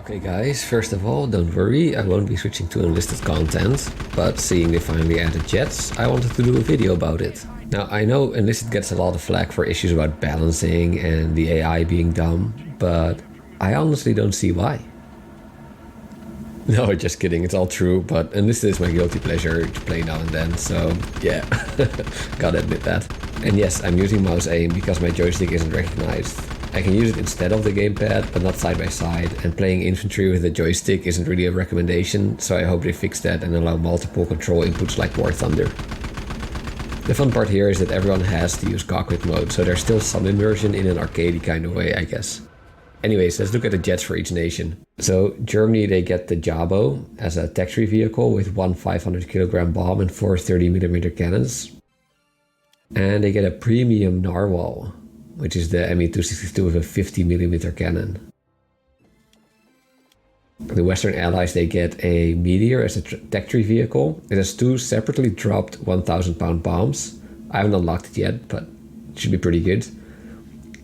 Okay guys, first of all, don't worry, I won't be switching to Enlisted content, but seeing they finally added jets, I wanted to do a video about it. Now I know Enlisted gets a lot of flack for issues about balancing and the AI being dumb, but I honestly don't see why. No, just kidding, it's all true, but Enlisted is my guilty pleasure to play now and then, so yeah, gotta admit that. And yes, I'm using mouse aim because my joystick isn't recognized. I can use it instead of the gamepad, but not side by side, and playing infantry with a joystick isn't really a recommendation, so I hope they fix that and allow multiple control inputs like War Thunder. The fun part here is that everyone has to use cockpit mode, so there's still some immersion in an arcadey kind of way, I guess. Anyways, let's look at the jets for each nation. So Germany, they get the Jabo as a tech-free vehicle with one 500 kilogram bomb and four 30mm cannons. And they get a premium Narwhal, which is the Me-262 with a 50mm cannon. The Western Allies, they get a Meteor as a tech-free vehicle. It has two separately dropped 1,000-pound bombs. I haven't unlocked it yet, but it should be pretty good.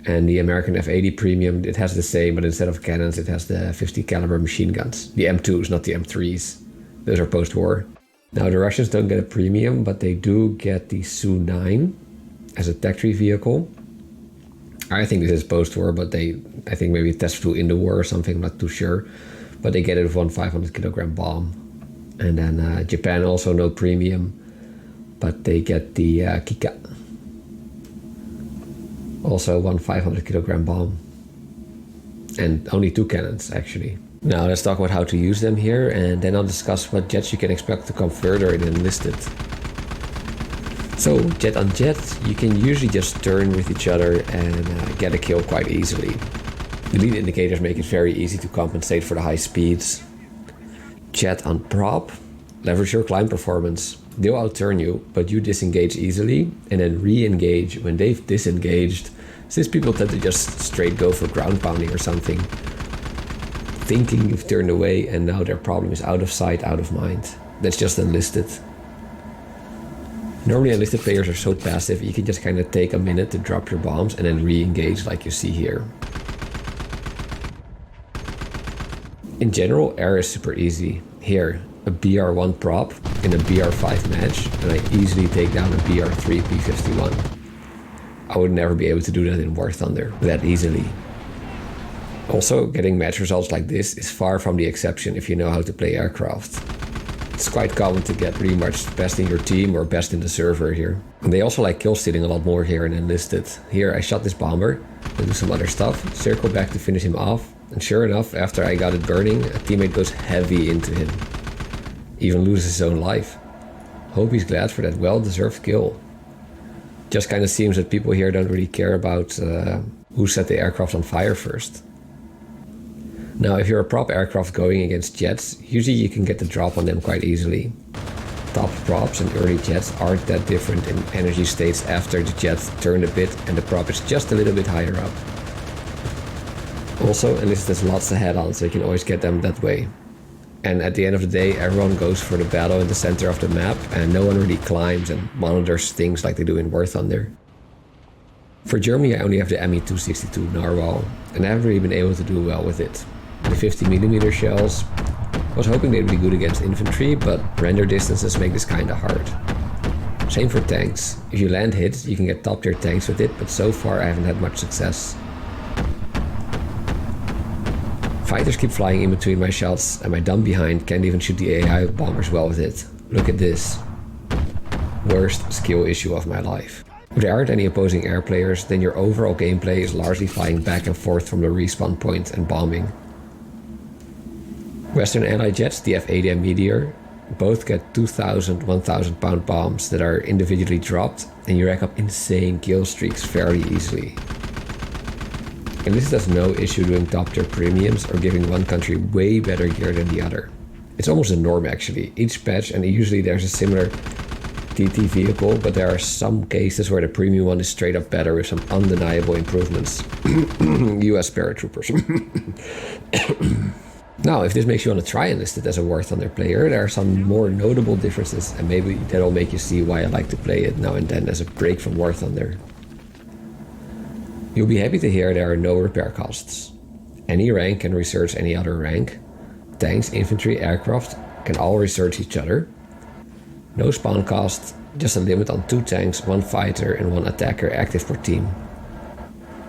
And the American F-80 Premium, it has the same, but instead of cannons, it has the 50 caliber machine guns. The M2s, not the M3s. Those are post-war. Now the Russians don't get a premium, but they do get the Su-9 as a tech-free vehicle. I think this is post-war, but I think maybe it tests flew in the war or something, I'm not too sure. But they get it with one 500 kilogram bomb. And then Japan also no premium, but they get the Kika. Also one 500 kilogram bomb. And only two cannons, actually. Now let's talk about how to use them here, and then I'll discuss what jets you can expect to come further in Enlisted. So, jet on jet, you can usually just turn with each other and get a kill quite easily. The lead indicators make it very easy to compensate for the high speeds. Jet on prop, leverage your climb performance. They'll outturn you, but you disengage easily and then re-engage when they've disengaged, since people tend to just straight go for ground pounding or something, thinking you've turned away and now their problem is out of sight, out of mind. That's just Enlisted. Normally Enlisted players are so passive, you can just kind of take a minute to drop your bombs and then re-engage like you see here. In general, air is super easy. Here, a BR1 prop in a BR5 match, and I easily take down a BR3 P51. I would never be able to do that in War Thunder that easily. Also, getting match results like this is far from the exception if you know how to play aircraft. It's quite common to get pretty much best in your team or best in the server here. And they also like kill stealing a lot more here in Enlisted. Here I shot this bomber, and do some other stuff, circle back to finish him off, and sure enough, after I got it burning, a teammate goes heavy into him. Even loses his own life. Hope he's glad for that well-deserved kill. Just kind of seems that people here don't really care about who set the aircraft on fire first. Now, if you're a prop aircraft going against jets, usually you can get the drop on them quite easily. Top props and early jets aren't that different in energy states after the jet turned a bit and the prop is just a little bit higher up. Also, Enlisted has lots of head-ons, so you can always get them that way. And at the end of the day, everyone goes for the battle in the center of the map, and no one really climbs and monitors things like they do in War Thunder. For Germany, I only have the Me-262 Narwhal, and I haven't really been able to do well with it. The 50mm shells, I was hoping they'd be good against infantry, but render distances make this kinda hard. Same for tanks. If you land hits, you can get top tier tanks with it, but so far I haven't had much success. Fighters keep flying in between my shots, and my dumb behind can't even shoot the AI bombers well with it. Look at this. Worst skill issue of my life. If there aren't any opposing air players, then your overall gameplay is largely flying back and forth from the respawn point and bombing. Western Allied jets, the F-80 and Meteor, both get 2,000 1,000 pound bombs that are individually dropped, and you rack up insane kill streaks fairly easily. And this has no issue doing top tier premiums or giving one country way better gear than the other. It's almost a norm actually. Each patch, and usually there's a similar TT vehicle, but there are some cases where the premium one is straight up better with some undeniable improvements. US paratroopers. Now, if this makes you want to try Enlisted as a War Thunder player, there are some more notable differences, and maybe that'll make you see why I like to play it now and then as a break from War Thunder. You'll be happy to hear there are no repair costs. Any rank can research any other rank. Tanks, infantry, aircraft can all research each other. No spawn cost, just a limit on 2 tanks, 1 fighter and 1 attacker active per team.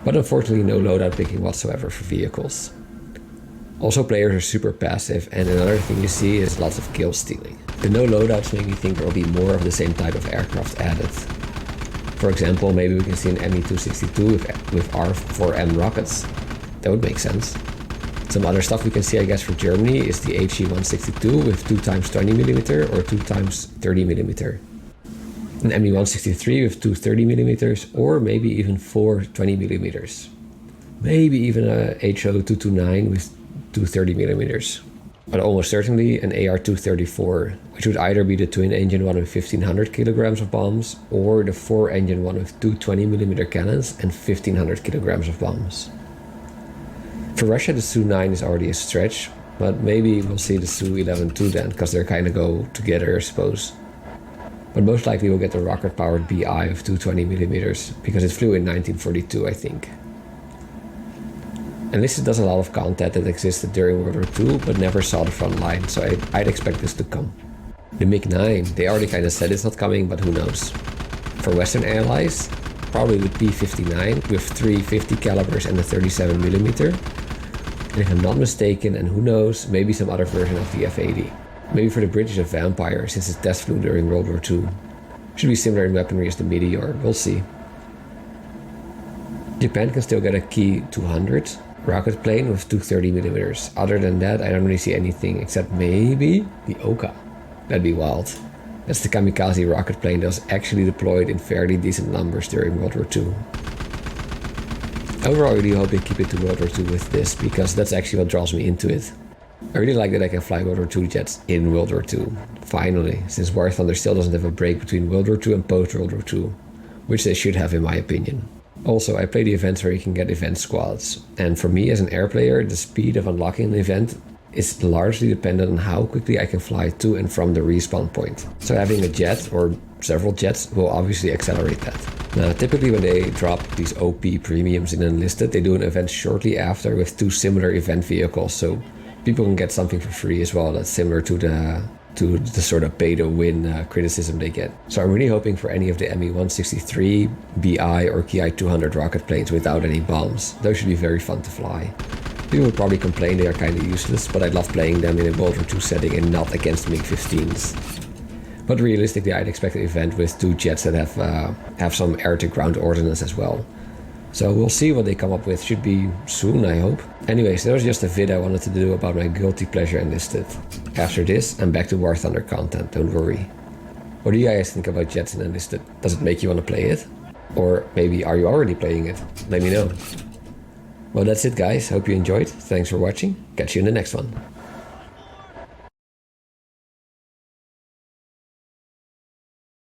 But unfortunately no loadout picking whatsoever for vehicles. Also players are super passive, and another thing you see is lots of kill stealing. The no loadouts make me think there will be more of the same type of aircraft added. For example, maybe we can see an Me-262 with R4M rockets. That would make sense. Some other stuff we can see, I guess, for Germany is the HE-162 with 2x20mm or 2x30mm. An Me-163 with 2 30mm or maybe even 4 20mm. Maybe even a HO-229 with 2 30mm. But almost certainly an AR-234, which would either be the twin-engine one with 1500 kilograms of bombs or the 4-engine one with 2 20mm cannons and 1500 kilograms of bombs. For Russia, the Su-9 is already a stretch, but maybe we'll see the Su-11-2 then, because they kind of go together, I suppose. But most likely we'll get the rocket-powered BI of 220mm, because it flew in 1942, I think. Enlisted does a lot of content that existed during World War II, but never saw the front line, so I'd expect this to come. The MiG-9, they already kind of said it's not coming, but who knows. For Western allies, probably the P-59 with 3 50 calibers and a 37mm. And if I'm not mistaken, and who knows, maybe some other version of the F-80. Maybe for the British a Vampire, since it test flew during World War II. Should be similar in weaponry as the Meteor, we'll see. Japan can still get a Ki-200 rocket plane with 2 30mm. Other than that, I don't really see anything except maybe the Oka. That'd be wild. That's the kamikaze rocket plane that was actually deployed in fairly decent numbers during World War II. Overall, I really hope they keep it to World War II with this, because that's actually what draws me into it. I really like that I can fly World War II jets in World War II. Finally, since War Thunder still doesn't have a break between World War II and post-World War II, which they should have in my opinion. Also, I play the events where you can get event squads, and for me as an air player, the speed of unlocking an event is largely dependent on how quickly I can fly to and from the respawn point. So having a jet or several jets will obviously accelerate that. Now, typically when they drop these OP premiums in Enlisted, they do an event shortly after with 2 similar event vehicles, so people can get something for free as well that's similar to the sort of pay-to-win criticism they get. So I'm really hoping for any of the Me-163, BI or Ki-200 rocket planes without any bombs. Those should be very fun to fly. People would probably complain they are kind of useless, but I love playing them in a World War II setting and not against MiG-15s. But realistically, I'd expect an event with 2 jets that have some air-to-ground ordnance as well. So we'll see what they come up with. Should be soon, I hope. Anyways, that was just a vid I wanted to do about my guilty pleasure Enlisted. After this, I'm back to War Thunder content, don't worry. What do you guys think about jets in Enlisted? Does it make you want to play it? Or maybe are you already playing it? Let me know. Well, that's it guys, hope you enjoyed. Thanks for watching, catch you in the next one.